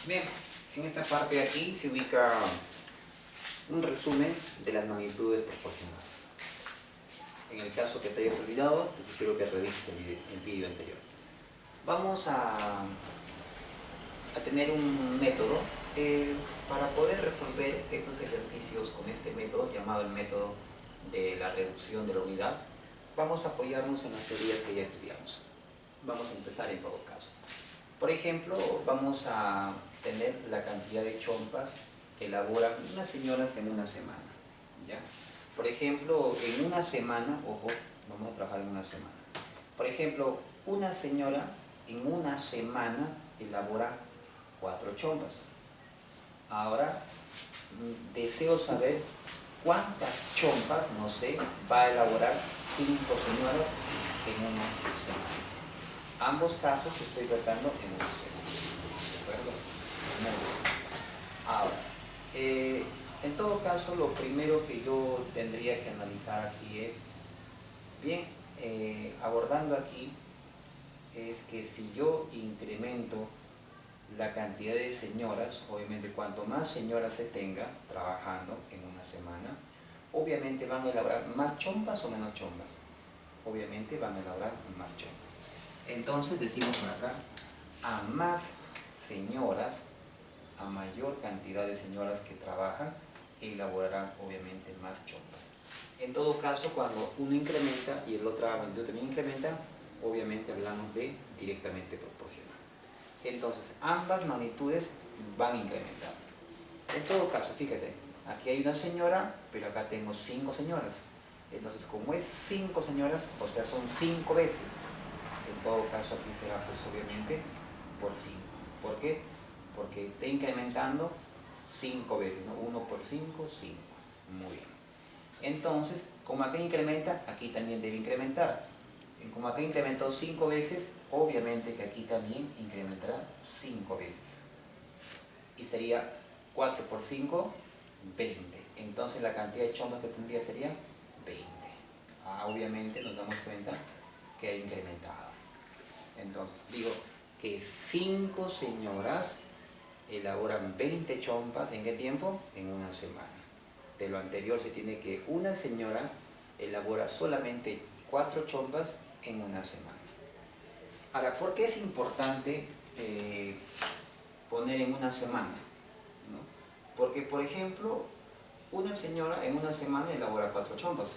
Bien, en esta parte de aquí se ubica un resumen de las magnitudes proporcionadas. En el caso que te hayas olvidado, te sugiero que revises el vídeo anterior. Vamos a tener un método para poder resolver estos ejercicios con este método, llamado el método de la reducción de la unidad. Vamos a apoyarnos en las teorías que ya estudiamos. Vamos a empezar en todo caso. Por ejemplo, vamos a tener la cantidad de chompas que elaboran unas señoras en una semana, ¿ya? Por ejemplo, en una semana, ojo, vamos a trabajar en una semana. Por ejemplo, una señora en una semana elabora 4 chompas. Ahora, deseo saber cuántas chompas, no sé, va a elaborar 5 señoras en una semana. Ambos casos estoy tratando en una semana. ¿De acuerdo? Muy bien. Ahora, en todo caso, lo primero que yo tendría que analizar aquí es, bien, abordando aquí, es que si yo incremento la cantidad de señoras, obviamente cuanto más señoras se tenga trabajando en una semana, obviamente van a elaborar más chompas o menos chompas. Obviamente van a elaborar más chompas. Entonces decimos por acá, a más señoras, a mayor cantidad de señoras que trabajan, elaborarán obviamente más chompas. En todo caso, cuando uno incrementa y el otro también incrementa, obviamente hablamos de directamente proporcional. Entonces, ambas magnitudes van incrementando. En todo caso, fíjate, aquí hay una señora, pero acá tengo 5 señoras. Entonces, como es 5 señoras, o sea, son 5 veces. En todo caso, aquí será pues obviamente por 5. ¿Por qué? Porque está incrementando 5 veces, ¿no? 1 por 5, 5. Muy bien. Entonces, como acá incrementa, aquí también debe incrementar. Como acá incrementó 5 veces, obviamente que aquí también incrementará 5 veces. Y sería 4 por 5, 20. Entonces la cantidad de chompas que tendría sería 20. Obviamente nos damos cuenta que ha incrementado. Entonces digo que 5 señoras elaboran 20 chompas, ¿en qué tiempo? En una semana. De lo anterior se tiene que una señora elabora solamente 4 chompas en una semana. Ahora, ¿por qué es importante poner en una semana? ¿No? Porque, por ejemplo, una señora en una semana elabora 4 chompas.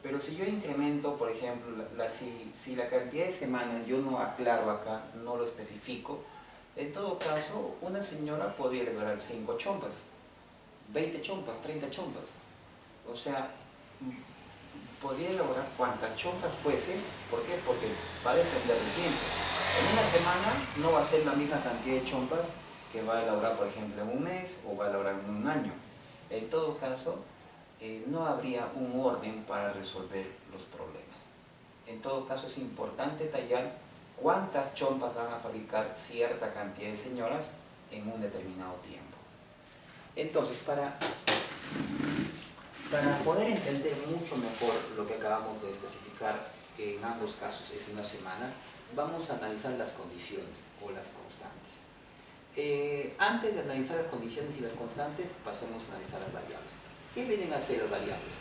Pero si yo incremento, por ejemplo, si la cantidad de semanas yo no aclaro acá, no lo especifico, en todo caso, una señora podría elaborar 5 chompas, 20 chompas, 30 chompas. O sea, podría elaborar cuantas chompas fuese. ¿Por qué? Porque va a depender del tiempo. En una semana no va a ser la misma cantidad de chompas que va a elaborar, por ejemplo, en un mes o va a elaborar en un año. En todo caso, no habría un orden para resolver los problemas. En todo caso, es importante tallar cuántas chompas van a fabricar cierta cantidad de señoras en un determinado tiempo. Entonces, para poder entender mucho mejor lo que acabamos de especificar, que en ambos casos es una semana, vamos a analizar las condiciones o las constantes. Antes de analizar las condiciones y las constantes, pasemos a analizar las variables. ¿Qué vienen a ser las variables?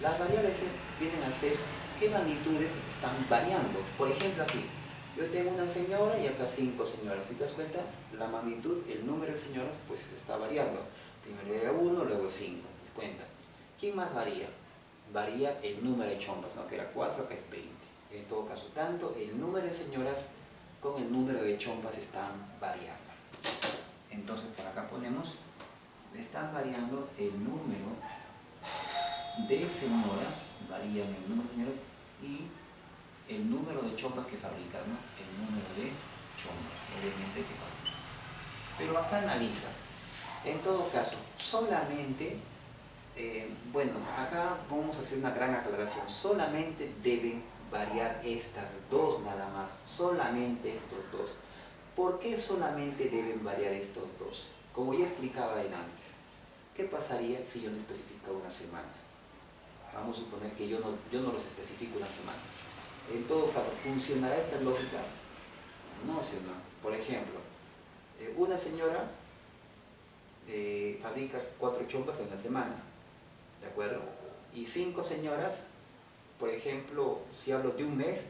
Las variables vienen a ser qué magnitudes están variando. Por ejemplo, aquí, yo tengo una señora y acá 5 señoras. Si te das cuenta, la magnitud, el número de señoras, pues está variando. Primero era 1, luego 5. ¿Te das cuenta? ¿Quién más varía? Varía el número de chompas, ¿no? Que era 4, acá es 20. En todo caso, tanto el número de señoras con el número de chompas están variando. Entonces, por acá ponemos, están variando el número de señoras, varían el número de señoras y el número de chompas que fabrican, ¿no? El número de chompas, obviamente que fabrican. Pero acá analiza, en todo caso, solamente, bueno, acá vamos a hacer una gran aclaración, solamente deben variar estas dos nada más, solamente estos dos. ¿Por qué solamente deben variar estos dos? Como ya explicaba antes, ¿qué pasaría si yo no especifico una semana? Vamos a suponer que yo no los especifico una semana. En todo caso, ¿funcionará esta lógica? No, ¿sí o no? Por ejemplo, una señora fabrica 4 chompas en la semana, ¿de acuerdo? Y 5 señoras, por ejemplo, si hablo de un mes,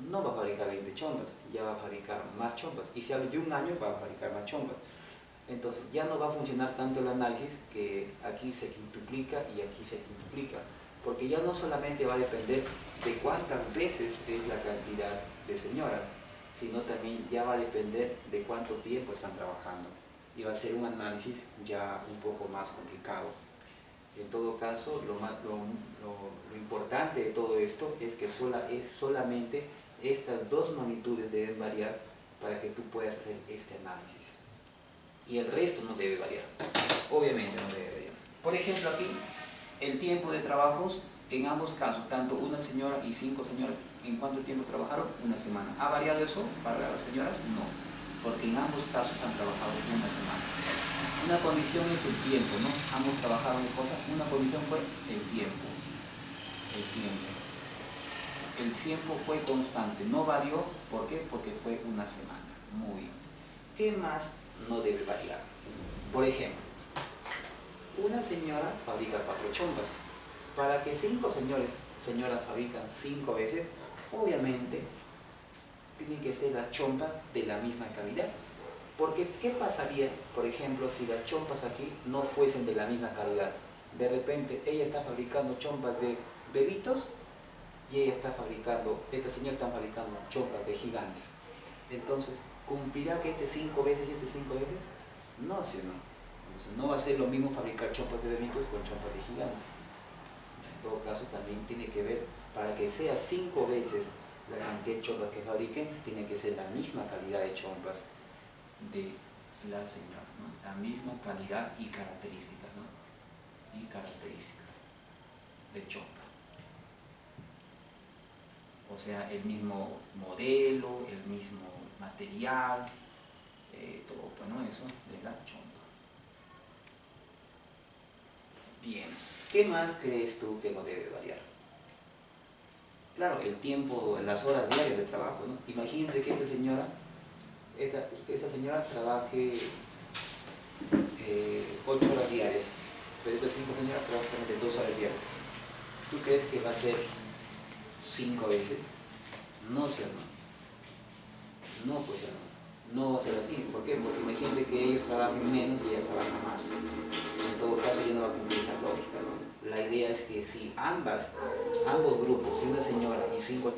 no va a fabricar 20 chompas, ya va a fabricar más chompas. Y si hablo de un año, va a fabricar más chompas. Entonces ya no va a funcionar tanto el análisis, que aquí se quintuplica y aquí se quintuplica, porque ya no solamente va a depender de cuántas veces es la cantidad de señoras, sino también ya va a depender de cuánto tiempo están trabajando, y va a ser un análisis ya un poco más complicado. En todo caso, lo importante de todo esto es que solamente estas dos magnitudes deben variar para que tú puedas hacer este análisis. Y el resto no debe variar. Obviamente no debe variar. Por ejemplo, aquí, el tiempo de trabajos, en ambos casos, tanto una señora y 5 señoras, ¿en cuánto tiempo trabajaron? Una semana. ¿Ha variado eso para las señoras? No, porque en ambos casos han trabajado una semana. Una condición es el tiempo, ¿no? Ambos trabajaron en cosas. Una condición fue el tiempo. El tiempo. El tiempo fue constante, no varió. ¿Por qué? Porque fue una semana. Muy bien. ¿Qué más no debe variar? Por ejemplo, una señora fabrica 4 chompas. Para que 5 señoras fabrican 5 veces, obviamente tienen que ser las chompas de la misma calidad. Porque, ¿qué pasaría, por ejemplo, si las chompas aquí no fuesen de la misma calidad? De repente, ella está fabricando chompas de bebitos y esta señora está fabricando chompas de gigantes. Entonces, ¿cumplirá que este 5 veces y este 5 veces? No, ¿sí o no? Entonces, no va a ser lo mismo fabricar chompas de bebitos con chompas de gigantes. En todo caso, también tiene que ver, para que sea 5 veces la cantidad de chompas que fabriquen, tiene que ser la misma calidad de chompas de la señora, ¿no? La misma calidad y características, ¿no? Y características de chompa. O sea, el mismo modelo, el mismo material, todo, bueno, eso de la chompa. Bien, ¿qué más crees tú que no debe variar? Claro, el tiempo, las horas diarias de trabajo, ¿no? Imagínate que esta señora trabaje 8 horas diarias, pero estas 5 señoras trabajan solamente 2 horas diarias. ¿Tú crees que va a ser 5 veces? No, ¿sí o no? No, pues ya no. No va a ser así. ¿Por qué? Porque imagínate que ellos trabajen menos y ella trabaja más. En todo caso ya no va a cumplir esa lógica, ¿no? La idea es que si ambos grupos, una señora y 5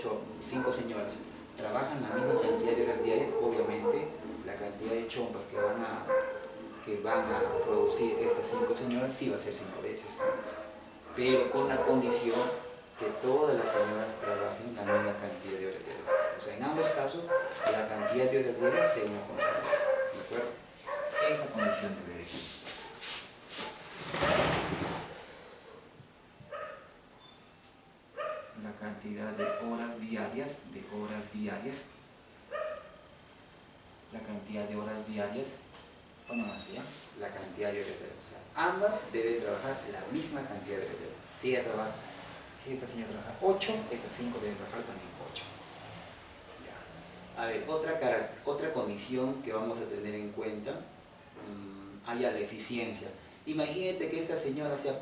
señoras, trabajan la misma cantidad de horas diarias, obviamente la cantidad de chompas que van a producir estas 5 señoras sí va a ser 5 veces. Pero con la condición que todas las señoras trabajen la misma cantidad de horas diarias. O sea, en ambos casos, la cantidad de horas diarias sea una constante. ¿De acuerdo? Esa condición debe existir. La cantidad de horas diarias, la cantidad de horas diarias, ponemos así, ¿eh? La cantidad de horas diarias. O sea, ambas deben trabajar la misma cantidad de horas diarias. Si esta señora trabaja 8, estas 5 deben trabajar también 8. Ya. A ver, otra condición que vamos a tener en cuenta, haya la eficiencia. Imagínate que esta señora sea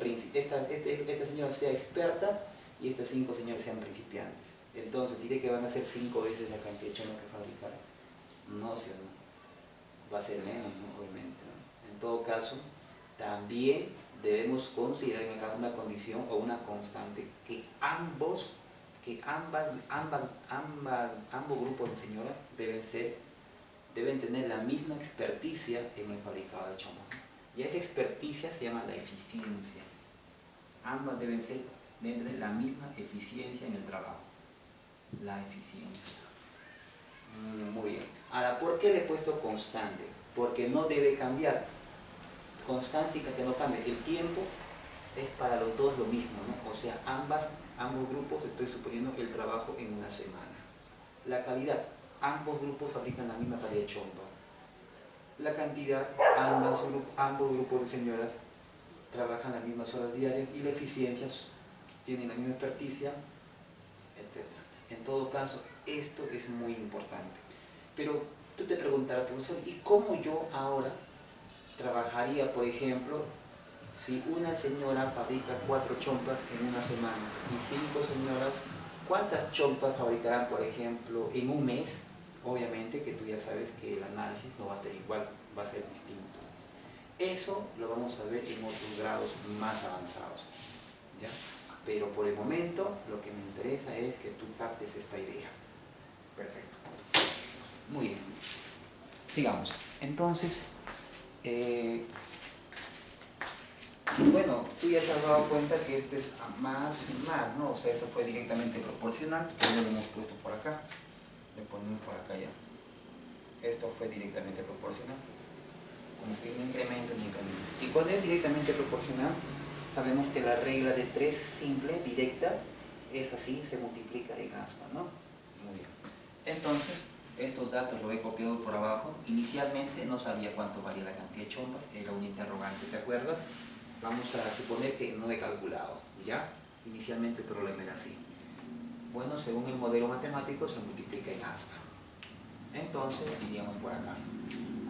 experta y estas 5 señores sean principiantes. Entonces, diré que van a ser 5 veces la cantidad de chompas que fabricar. No, ¿sí o no? Va a ser menos, ¿no? Obviamente, ¿no? En todo caso, también debemos considerar en acá una condición o una constante que ambos grupos de señoras deben tener la misma experticia en el fabricado de chompas. Y esa experticia se llama la eficiencia. Ambas deben tener la misma eficiencia en el trabajo. La eficiencia. Muy bien. Ahora, ¿por qué le he puesto constante? Porque no debe cambiar. Constante que no cambie. El tiempo es para los dos lo mismo, ¿no? O sea, ambos grupos, estoy suponiendo el trabajo en una semana. La calidad, ambos grupos fabrican la misma calidad de chompa. La cantidad, ambos grupos de señoras trabajan las mismas horas diarias y la eficiencia tienen la misma experticia, etc. En todo caso, esto es muy importante. Pero Tú te preguntarás, profesor, ¿y cómo yo ahora trabajaría, por ejemplo, si una señora fabrica 4 chompas en una semana y 5 señoras, ¿cuántas chompas fabricarán, por ejemplo, en un mes? Obviamente que tú ya sabes que el análisis no va a ser igual, va a ser distinto. Eso lo vamos a ver en otros grados más avanzados, ¿ya? Pero por el momento lo que me interesa es que tú captes esta idea. Perfecto. Muy bien. Sigamos. Entonces, bueno, tú ya te has dado cuenta que este es más, ¿no? O sea, esto fue directamente proporcional, ya lo hemos puesto por acá, le ponemos por acá ya. Esto fue directamente proporcional, como que un incremento, un incremento. Y cuando es directamente proporcional, sabemos que la regla de 3 simple, directa, es así, se multiplica en aspa, ¿no? Muy bien. Entonces, estos datos los he copiado por abajo. Inicialmente no sabía cuánto valía la cantidad de chompas, era un interrogante, ¿te acuerdas? Vamos a suponer que no he calculado, ¿ya? Inicialmente el problema era así. Bueno, según el modelo matemático se multiplica en aspa. Entonces, iríamos por acá.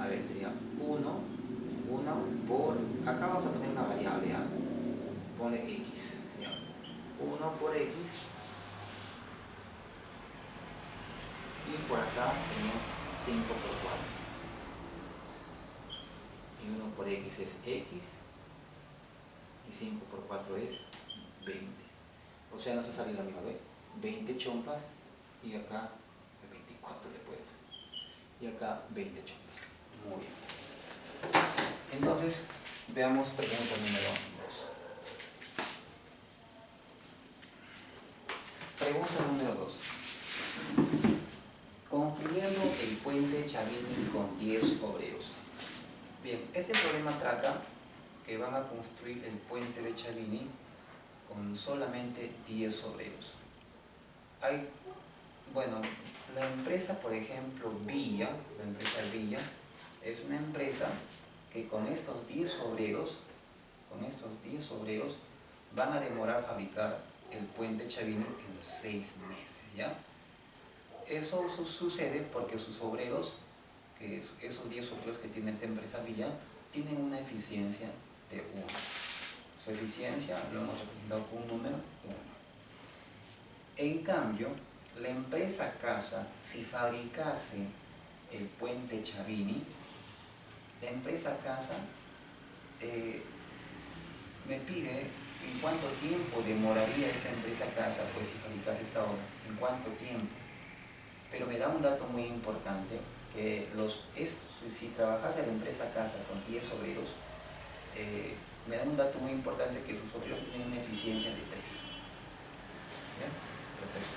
A ver, sería 1 por... Acá vamos a poner una variable, ¿ya? Pone x, ¿ya? 1 por x. Y por acá tenemos 5 por 4. Y 1 por x es x. Y 5 por 4 es 20. O sea, nos ha salido la misma vez. 20 chompas y acá 24 le he puesto. Y acá 20 chompas. Muy bien. Entonces, veamos pregunta número 2. Pregunta número 2. Construyendo el puente Chavini con 10 obreros. Bien, este problema trata que van a construir el puente de Chavini con solamente 10 obreros. Bueno, la empresa, por ejemplo, Villa, la empresa Villa, es una empresa que con estos 10 obreros, van a demorar fabricar el puente Chavini en 6 meses, ¿ya? Eso sucede porque sus obreros, esos 10 obreros que tiene esta empresa Villa, tienen una eficiencia de 1. Su eficiencia lo hemos representado con un número 1. En cambio, la empresa Casa, si fabricase el puente Chavini, la empresa Casa me pide en cuánto tiempo demoraría esta empresa Casa pues si fabricase esta obra, en cuánto tiempo. Pero me da un dato muy importante, que si trabajase la empresa Casa con 10 obreros, me da un dato muy importante que sus obreros tienen una eficiencia de 3. ¿Ya? Perfecto.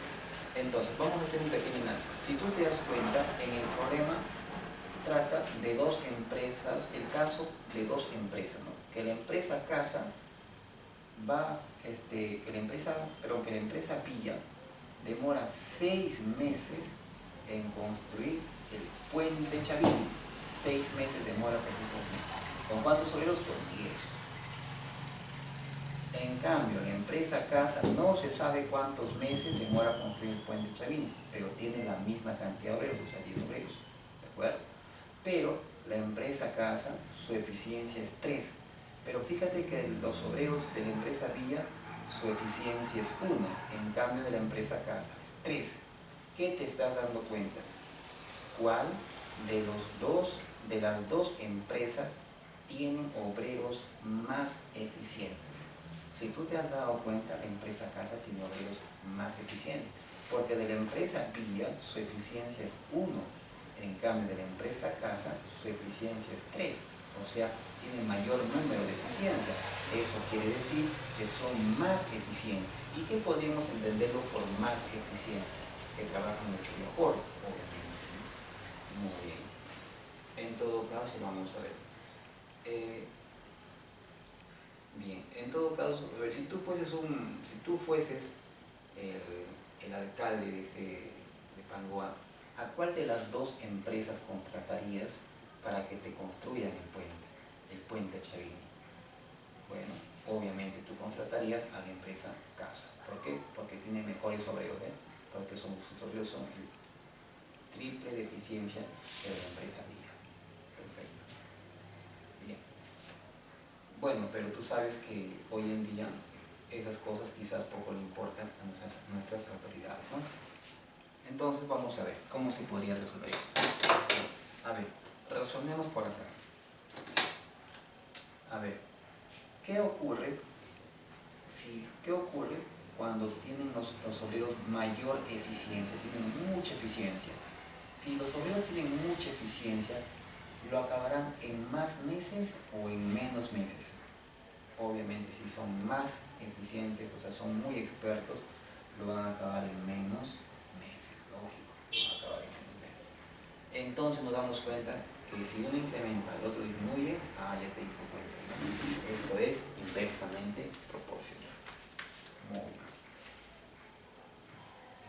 Entonces, vamos a hacer un pequeño análisis. Si tú te das cuenta, en el problema trata de 2 empresas, el caso de 2 empresas, ¿no? Que la empresa Casa que la empresa Villa demora 6 meses en construir el puente Chavini. 6 meses demora construir. ¿Con cuántos obreros? Con 10. En cambio, la empresa Casa no se sabe cuántos meses demora construir el puente Chavini, pero tiene la misma cantidad de obreros, o sea, 10 obreros, ¿de acuerdo? Pero la empresa Casa, su eficiencia es 3. Pero fíjate que los obreros de la empresa Villa, su eficiencia es 1, en cambio de la empresa Casa es 3. ¿Qué te estás dando cuenta? ¿Cuál de las dos empresas tienen obreros más eficientes? Si tú te has dado cuenta, la empresa Casa tiene obreros más eficientes, porque de la empresa Villa su eficiencia es 1, en cambio de la empresa Casa su eficiencia es 3, o sea, tiene mayor número de eficiencia. Eso quiere decir que son más eficientes. ¿Y qué podríamos entenderlo por más eficiencia? Que trabajan mucho mejor, obviamente. Muy bien. En todo caso, vamos a ver. Bien, en todo caso, a ver, si tú fueses el alcalde de Pangoa, ¿a cuál de las 2 empresas contratarías para que te construyan el puente Chavini? Bueno, obviamente tú contratarías a la empresa Casa. ¿Por qué? Porque tiene mejores obreros, porque sus obreros son triple de eficiencia de la empresa Villa. Perfecto. Bien. Bueno, pero tú sabes que hoy en día esas cosas quizás poco le importan a nuestras autoridades, ¿no? Entonces vamos a ver cómo se podría resolver esto. A ver, razonemos por acá. A ver, ¿qué ocurre cuando tienen los obreros mayor eficiencia, tienen mucha eficiencia? Si los obreros tienen mucha eficiencia, ¿lo acabarán en más meses o en menos meses? Obviamente, si son más eficientes, o sea, son muy expertos, lo van a acabar en menos meses, lógico, lo van a acabar en menos meses. Entonces nos damos cuenta que si uno incrementa, el otro disminuye, ya te diste cuenta, ¿no? Esto es inversamente proporcional. Muy bien.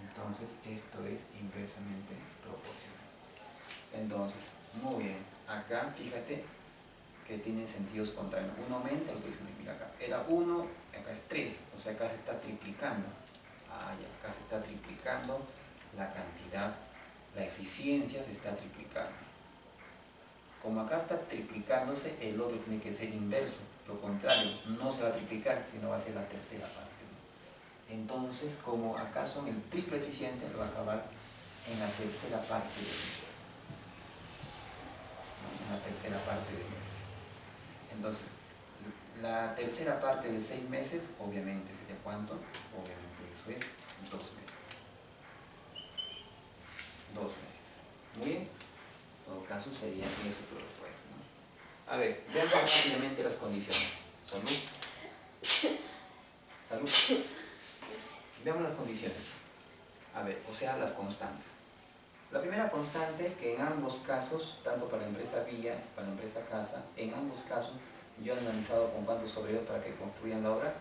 Entonces, esto es inversamente proporcional. Entonces, muy bien. Acá, fíjate que tienen sentidos contrarios. Uno aumenta, el otro disminuye. Acá era 1, acá es 3. O sea, acá se está triplicando. Acá se está triplicando la cantidad, la eficiencia se está triplicando. Como acá está triplicándose, el otro tiene que ser inverso. Lo contrario, no se va a triplicar, sino va a ser la tercera parte, ¿no? Entonces, como acá son el triple eficiente, lo va a acabar en la tercera parte de meses. ¿No? En la tercera parte de meses. Entonces, la tercera parte de 6 meses, obviamente, ¿sería cuánto? Obviamente eso es 2 meses. 2 meses. Muy bien. En todo caso sería eso tu respuesta, ¿no? A ver, veamos rápidamente las condiciones. Salud. Salud. Veamos las condiciones. A ver, o sea, las constantes. La primera constante, que en ambos casos, tanto para la empresa Villa, para la empresa Casa, en ambos casos, yo he analizado con cuántos obreros para que construyan la obra,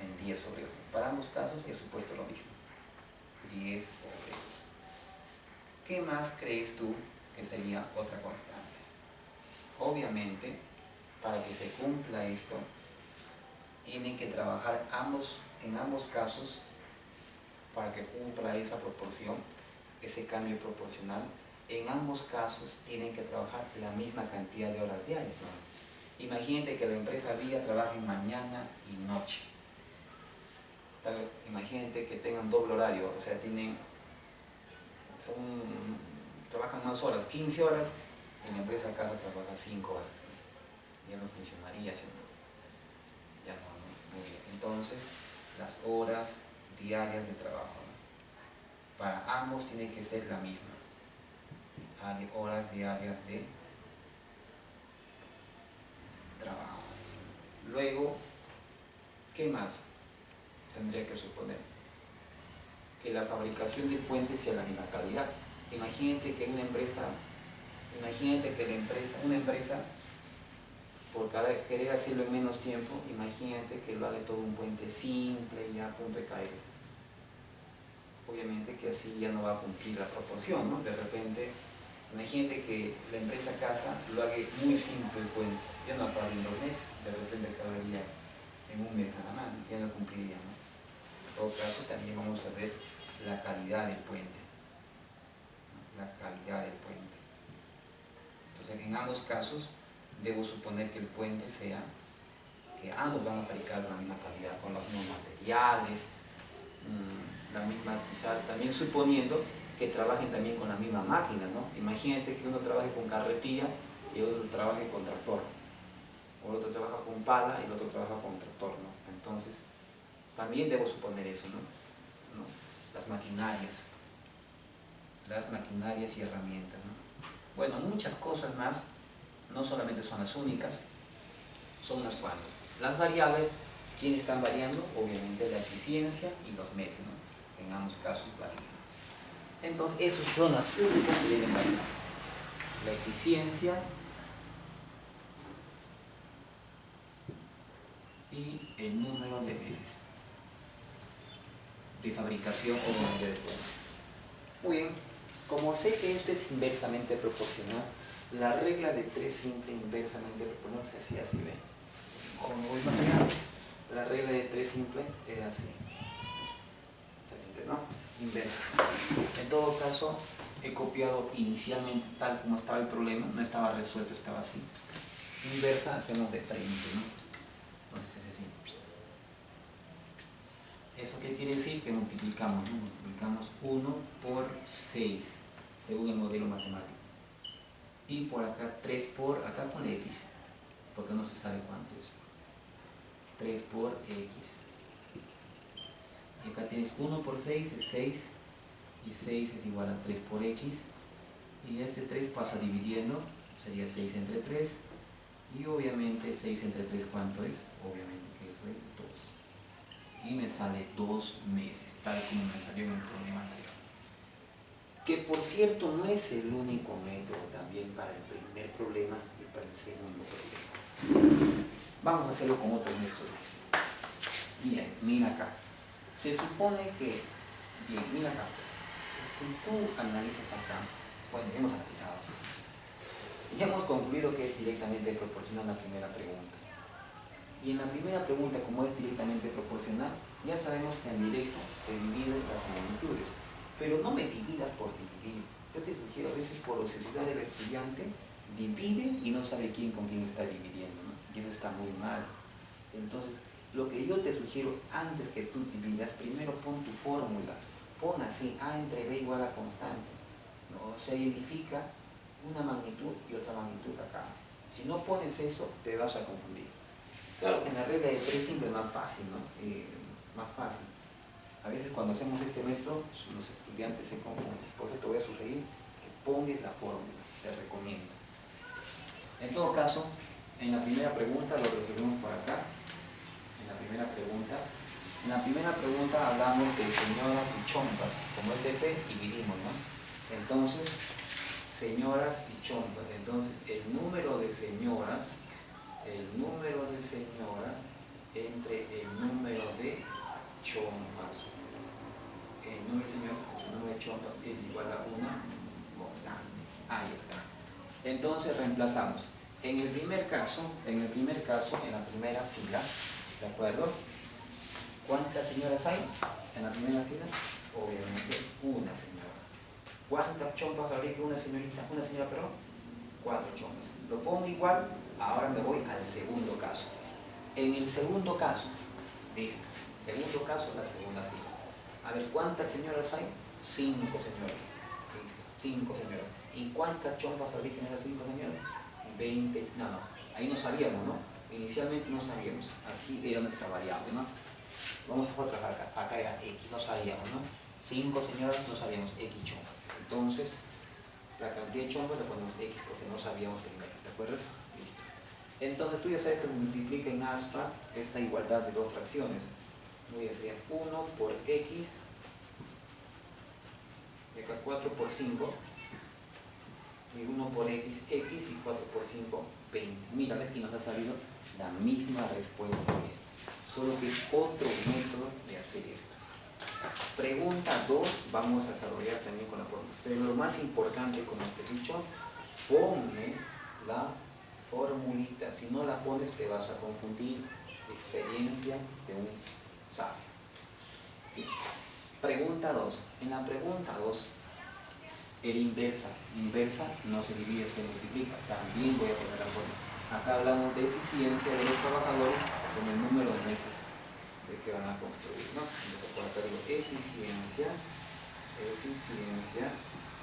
en 10 obreros. Para ambos casos he supuesto lo mismo. 10 obreros. ¿Qué más crees tú que sería otra constante? Obviamente, para que se cumpla esto, tienen que trabajar en ambos casos, para que cumpla esa proporción, ese cambio proporcional, en ambos casos tienen que trabajar la misma cantidad de horas diarias, ¿no? Imagínate que la empresa Villa trabaje mañana y noche. Imagínate que tengan doble horario, o sea, trabajan más horas, 15 horas, y la empresa Casa trabaja 5 horas. Ya no funcionaría, ¿sí? Ya no, muy bien. Entonces, las horas diarias de trabajo, ¿no? Para ambos tiene que ser la misma. Horas diarias de trabajo. Luego, ¿qué más tendría que suponer? Que la fabricación del puente sea la misma calidad. Imagínate que una empresa, por querer hacerlo en menos tiempo, imagínate que lo haga todo un puente simple y a punto de caerse. Obviamente que así ya no va a cumplir la proporción, ¿no? De repente, imagínate que la empresa Casa lo haga muy simple el puente, ya no acabaría en 2 meses, de repente acabaría en 1 mes nada más, ya no cumpliría, ¿no? En todo caso, también vamos a ver la calidad del puente. La calidad del puente. Entonces, en ambos casos, debo suponer que el puente que ambos van a fabricar la misma calidad, con los mismos materiales, la misma, quizás también suponiendo que trabajen también con la misma máquina, ¿no? Imagínate que uno trabaje con carretilla y el otro trabaje con tractor, o el otro trabaja con pala y el otro trabaja con tractor, ¿no? Entonces, también debo suponer eso, ¿no? Las maquinarias y herramientas, ¿no? Bueno, muchas cosas más, no solamente son las únicas, son unas cuantas. Las variables, ¿quiénes están variando? Obviamente la eficiencia y los meses, ¿no? En ambos casos varían. Entonces, esas son las únicas que deben variar. La eficiencia y el número de meses de fabricación o de después. Muy bien, como sé que esto es inversamente proporcional, la regla de 3 simple inversamente proporcional se hacía así, ¿ven? Como voy más allá, la regla de 3 simple era así. Excelente, ¿no? Inversa. En todo caso, he copiado inicialmente tal como estaba el problema, no estaba resuelto, estaba así. Inversa hacemos de frente, ¿no? Entonces es así. ¿Eso qué quiere decir? Que multiplicamos, ¿no? Multiplicamos 1 por 6, según el modelo matemático. Y por acá 3 por, acá pone x, porque no se sabe cuánto es. 3 por x. Y acá tienes 1 por 6 es 6, y 6 es igual a 3 por x. Y este 3 pasa dividiendo, sería 6 entre 3. Y obviamente 6 entre 3, ¿cuánto es? Obviamente que eso es 2. Y me sale 2 meses, tal como me salió en el problema anterior. Que por cierto no es el único método también para el primer problema y para el segundo problema. Vamos a hacerlo con otros métodos. Bien, mira acá. Se supone que, bien, mira acá. Si tú analizas acá, bueno, hemos analizado. Ya hemos concluido que es directamente proporcional a la primera pregunta. Y en la primera pregunta, como es directamente proporcional, ya sabemos que en directo se dividen las magnitudes. Pero no me dividas por dividir. Yo te sugiero a veces por ociosidad del estudiante, divide y no sabe quién con quién está dividiendo, ¿no? Y eso está muy mal. Entonces, lo que yo te sugiero antes que tú dividas, primero pon tu fórmula. Pon así, A entre B igual a constante, ¿no? Se identifica una magnitud y otra magnitud acá. Si no pones eso, te vas a confundir. Claro que en la regla de 3 siempre es más fácil, ¿no? Más fácil. A veces cuando hacemos este método, los estudiantes se confunden. Por eso te voy a sugerir que pongas la fórmula, te recomiendo. En todo caso, en la primera pregunta lo resolvemos por acá. En la primera pregunta hablamos de señoras y chompas. Como es de P, dividimos, ¿no? Entonces, señoras y chompas. Entonces, el número de señoras entre el número de chompas. El número de señoras entre el número de chompas es igual a una constante. Ahí está. Entonces reemplazamos. En el primer caso, en la primera fila, ¿de acuerdo? ¿Cuántas señoras hay en la primera fila? Obviamente una señora. ¿Cuántas chompas habría que una señorita? ¿Una señora, perdón? 4 chompas. Lo pongo igual, ahora me voy al segundo caso. En el segundo caso, listo. Segundo caso, la segunda fila. A ver, ¿cuántas señoras hay? 5 señoras. Listo, 5 señoras. ¿Y cuántas chompas fabrican esas 5 señoras? 20. No, ahí no sabíamos, ¿no? Inicialmente no sabíamos. Aquí era nuestra variable, ¿no? Vamos a trabajar acá. Acá era X, no sabíamos, ¿no? 5 señoras, no sabíamos X chompas. Entonces, la cantidad de chompas le ponemos X porque no sabíamos primero. ¿Te acuerdas? Listo. Entonces tú ya sabes que se multiplica en aspa esta igualdad de dos fracciones. Muy bien, sería 1 por X, y acá 4 por 5, y 1 por X, y 4 por 5, 20. Mírame, y nos ha salido la misma respuesta que esta. Solo que es otro método de hacer esto. Pregunta 2, vamos a desarrollar también con la fórmula. Pero lo más importante, como te he dicho, ponme la formulita. Si no la pones, te vas a confundir. Experiencia de un sabio. Pregunta 2. En la pregunta 2, el inversa no se divide, se multiplica. También voy a poner la fórmula. Acá hablamos de eficiencia de los trabajadores con el número de meses de que van a construir, ¿no? Entonces, por acá digo eficiencia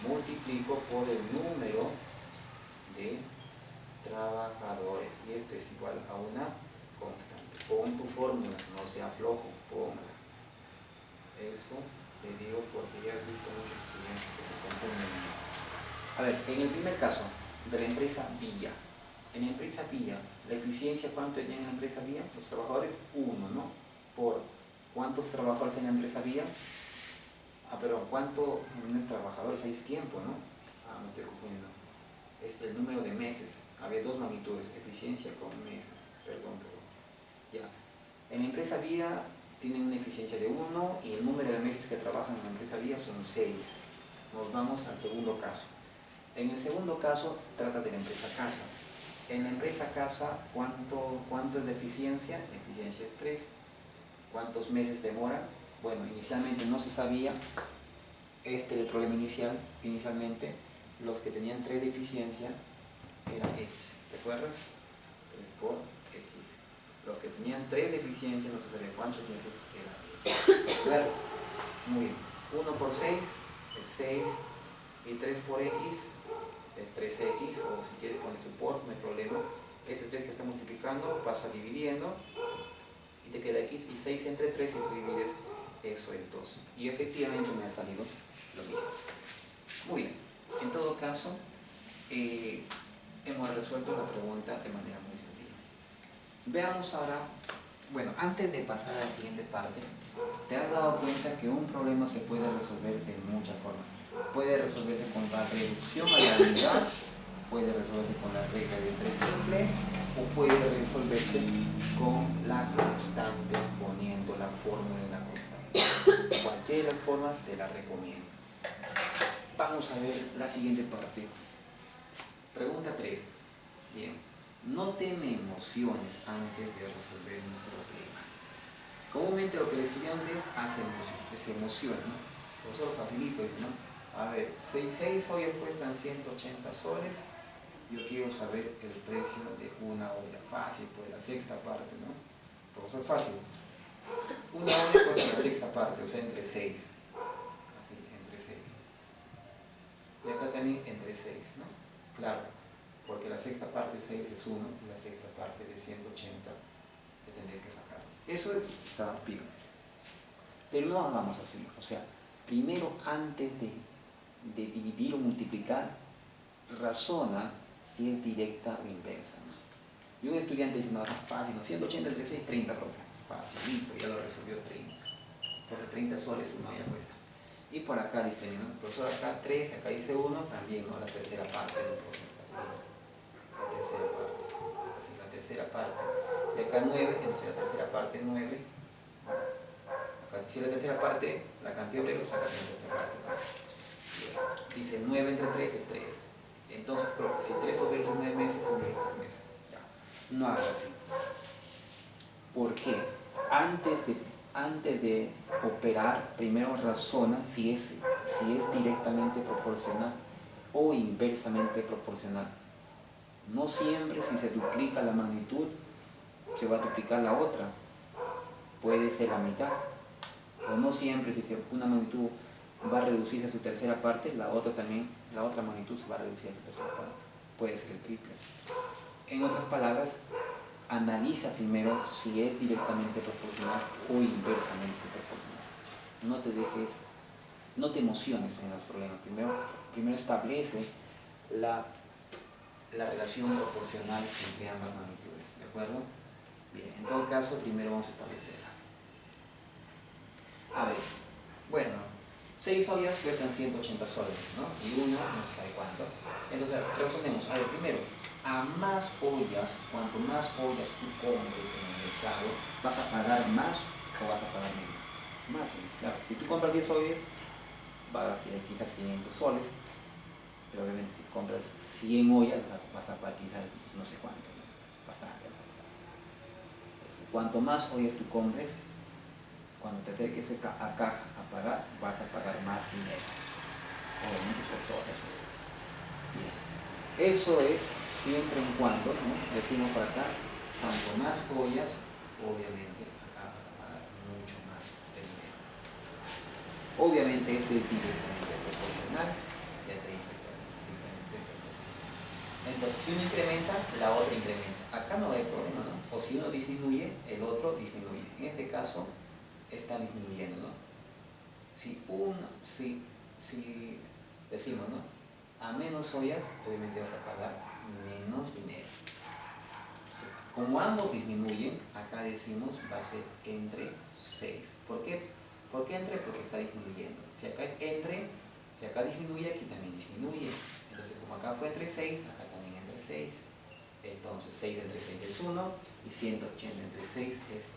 multiplico por el número de trabajadores, y esto es igual a una constante. Pon tu fórmula, no sea flojo, ponla. Eso le digo porque ya he visto muchos estudiantes que se confunden en eso. A ver, en el primer caso de la empresa Villa, en la empresa Villa, la eficiencia, ¿cuánto tenían en la empresa Villa? Los trabajadores, 1, ¿no? Por ¿cuántos trabajadores en la empresa Villa? Pero ¿cuántos trabajadores hay? Es tiempo, ¿no? Me estoy confundiendo. El número de meses. Había dos magnitudes, eficiencia con meses. Perdón. Ya. En la empresa Villa tienen una eficiencia de 1 y el número de meses que trabajan en la empresa Villa son 6. Nos vamos al segundo caso. En el segundo caso trata de la empresa Casa. En la empresa Casa, ¿cuánto es de eficiencia? La eficiencia es 3. ¿Cuántos meses demora? Bueno, inicialmente no se sabía, el problema inicialmente, los que tenían 3 de eficiencia eran X, ¿de acuerdo? 3 por X. Los que tenían 3 de eficiencia, no se sabe cuántos veces era, ¿de acuerdo? Muy bien. 1 por 6 es 6 y 3 por X es 3X, o si quieres poner su por, no hay problema. Este 3 que está multiplicando pasa dividiendo y te queda X, y 6 entre 3 si tú divides, eso es 2. Y efectivamente me ha salido lo mismo. Muy bien. En todo caso, hemos resuelto la pregunta de manera muy sencilla. Veamos ahora, bueno, antes de pasar a la siguiente parte, te has dado cuenta que un problema se puede resolver de muchas formas. Puede resolverse con la reducción a la unidad, puede resolverse con la regla de 3 simple, o puede resolverse con la constante, poniendo la fórmula en la constante. Cualquiera de las formas te la recomiendo. Vamos a ver la siguiente parte. Pregunta 3. Bien, no te me emociones antes de resolver un problema. Comúnmente lo que el estudiante hace se emociona, ¿no? Profesor, facilito, dice, ¿no? A ver, 6 ollas cuestan 180 soles. Yo quiero saber el precio de una olla. Fácil, pues la sexta parte, ¿no? Profesor, fácil. Una olla cuesta la sexta parte, o sea, entre 6. Así, entre 6. Y acá también entre 6, ¿no? Claro, porque la sexta parte de 6 es 1 y la sexta parte de 180 que tendréis que sacar. Eso está bien. Pero no hagamos así. O sea, primero antes de dividir o multiplicar, razona si es directa o inversa, ¿no? Y un estudiante dice, no, es fácil, ¿no? 180 entre 6, 30, profe. Facilito, ya lo resolvió 30. Profe, 30 soles, uno ya cuesta. Y por acá dice, ¿no? Profesor, acá 3, acá dice 1, también, ¿no? La tercera parte, ¿no? La tercera parte. Así, la tercera parte. Y acá 9, entonces la tercera parte 9. Acá si la tercera parte, la cantidad de obreros, saca la tercera parte, ¿no? Dice 9 entre 3 es 3. Entonces, profe, si 3 obreros en 9 meses, obreros 3 meses. Ya. No hagas así. ¿Por qué? Antes de operar, primero razona si es directamente proporcional o inversamente proporcional. No siempre si se duplica la magnitud, se va a duplicar la otra. Puede ser la mitad. O no siempre si una magnitud va a reducirse a su tercera parte, la otra magnitud se va a reducir a su tercera parte. Puede ser el triple. En otras palabras, analiza primero si es directamente proporcional o inversamente proporcional. No te emociones en los problemas. Primero establece la relación proporcional entre ambas magnitudes, ¿de acuerdo? Bien, en todo caso, primero vamos a establecerlas. A ver, bueno, 6 ollas cuestan 180 soles, ¿no? Y una no se sabe cuánto. Entonces, resumemos. A ver, primero, a más ollas, cuanto más ollas tú compres en el mercado, ¿vas a pagar más o vas a pagar menos? Más, claro. Si tú compras 10 ollas, vas a pagar quizás 500 soles, pero obviamente si compras 100 ollas, vas a pagar quizás no sé cuánto, ¿no? Bastante. Cuanto más ollas tú compres, cuando te acerques acá a pagar, vas a pagar más dinero. Obviamente por todo eso. Bien. Eso es siempre en cuando, ¿no? Decimos por acá, cuanto más ollas, obviamente acá vas a pagar mucho más dinero. Obviamente este es directamente proporcional, ya te dije, directamente proporcional. Entonces si uno incrementa, la otra incrementa. Acá no hay problema, ¿no? O si uno disminuye, el otro disminuye. En este caso, está disminuyendo, ¿no? Si decimos, ¿no? A menos ollas, obviamente vas a pagar menos dinero. Como ambos disminuyen, acá decimos va a ser entre 6. ¿Por qué? ¿Por qué entre? Porque está disminuyendo. Si acá es entre, si acá disminuye, aquí también disminuye. Entonces, como acá fue entre 6, acá también entre 6. Entonces, 6 entre 6 es 1 y 180 entre 6 es 30.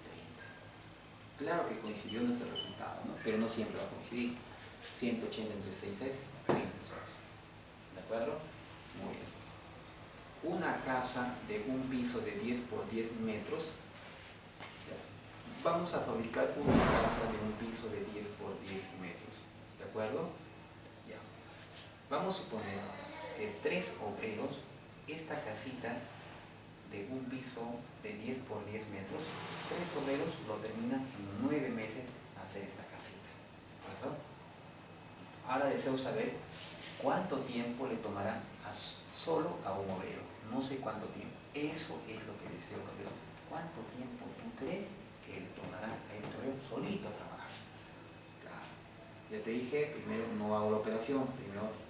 Claro que coincidió nuestro resultado, ¿no? Pero no siempre va a coincidir. 180 entre 6 es 30 soles. ¿De acuerdo? Muy bien. Una casa de un piso de 10 por 10 metros. Vamos a fabricar una casa de un piso de 10 por 10 metros. ¿De acuerdo? Vamos a suponer que 3 obreros, esta casita de un piso de 10 por 10 metros, 3 obreros lo terminan en 9 meses hacer esta casita. ¿Verdad? Ahora deseo saber cuánto tiempo le tomará solo a un obrero. No sé cuánto tiempo. Eso es lo que deseo, campeón. ¿Cuánto tiempo tú crees que le tomará a este obrero solito a trabajar? Claro. Ya te dije, primero no hago la operación, primero